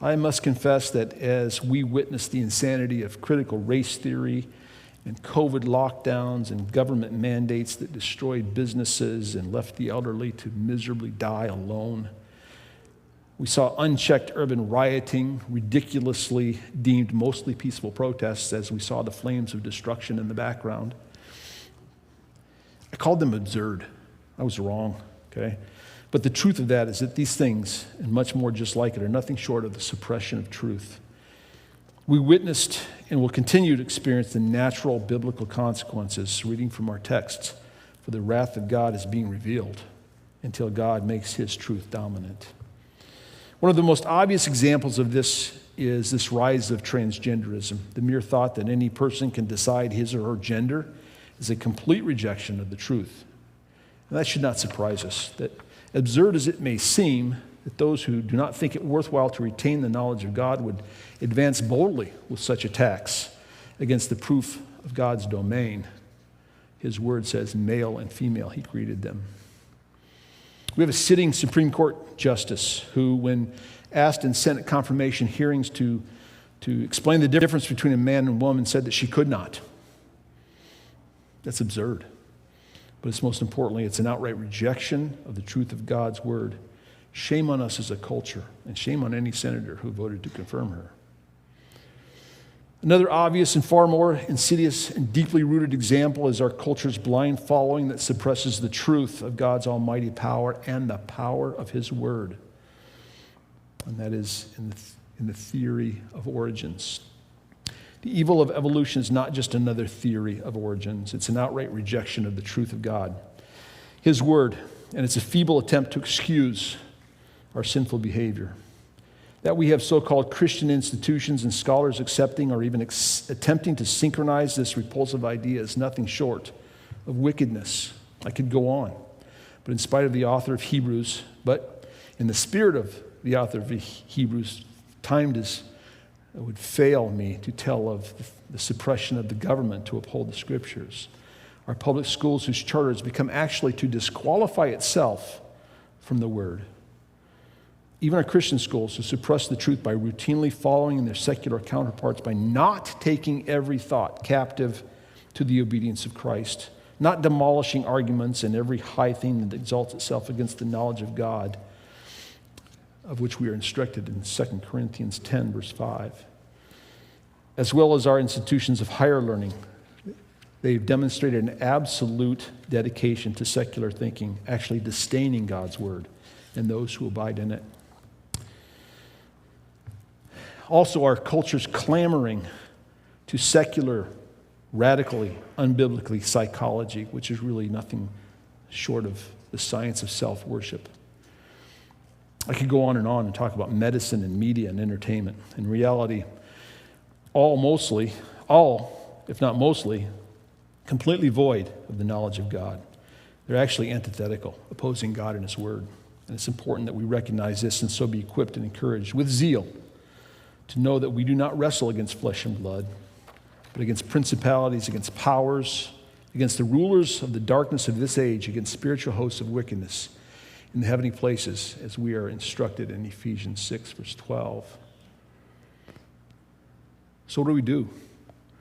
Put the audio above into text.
I must confess that as we witness the insanity of critical race theory and COVID lockdowns and government mandates that destroyed businesses and left the elderly to miserably die alone, we saw unchecked urban rioting, ridiculously deemed mostly peaceful protests as we saw the flames of destruction in the background. I called them absurd. I was wrong, okay? But the truth of that is that these things, and much more just like it, are nothing short of the suppression of truth. We witnessed and will continue to experience the natural biblical consequences, reading from our texts, for the wrath of God is being revealed until God makes his truth dominant. One of the most obvious examples of this is this rise of transgenderism. The mere thought that any person can decide his or her gender is a complete rejection of the truth. And that should not surprise us, that absurd as it may seem, that those who do not think it worthwhile to retain the knowledge of God would advance boldly with such attacks against the proof of God's domain. His word says male and female, he created them. We have a sitting Supreme Court justice who, when asked in Senate confirmation hearings to explain the difference between a man and woman, said that she could not. That's absurd. But it's most importantly, it's an outright rejection of the truth of God's word. Shame on us as a culture, and shame on any senator who voted to confirm her. Another obvious and far more insidious and deeply rooted example is our culture's blind following that suppresses the truth of God's almighty power and the power of his word. And that is in the theory of origins. The evil of evolution is not just another theory of origins. It's an outright rejection of the truth of God, his word, and it's a feeble attempt to excuse our sinful behavior. That we have so-called Christian institutions and scholars accepting or even attempting to synchronize this repulsive idea is nothing short of wickedness. I could go on. But in spite of the author of Hebrews, but in the spirit of the author of Hebrews, time would fail me to tell of the suppression of the government to uphold the scriptures. Our public schools whose charter has become actually to disqualify itself from the word. Even our Christian schools who suppress the truth by routinely following their secular counterparts, by not taking every thought captive to the obedience of Christ, not demolishing arguments and every high thing that exalts itself against the knowledge of God, of which we are instructed in 2 Corinthians 10, verse 5. As well as our institutions of higher learning, they've demonstrated an absolute dedication to secular thinking, actually disdaining God's word and those who abide in it. Also, our culture's clamoring to secular, radically, unbiblically psychology, which is really nothing short of the science of self-worship. I could go on and talk about medicine and media and entertainment. In reality, all, if not mostly, completely void of the knowledge of God. They're actually antithetical, opposing God and his word. And it's important that we recognize this and so be equipped and encouraged with zeal to know that we do not wrestle against flesh and blood, but against principalities, against powers, against the rulers of the darkness of this age, against spiritual hosts of wickedness in the heavenly places, as we are instructed in Ephesians 6, verse 12. So what do we do?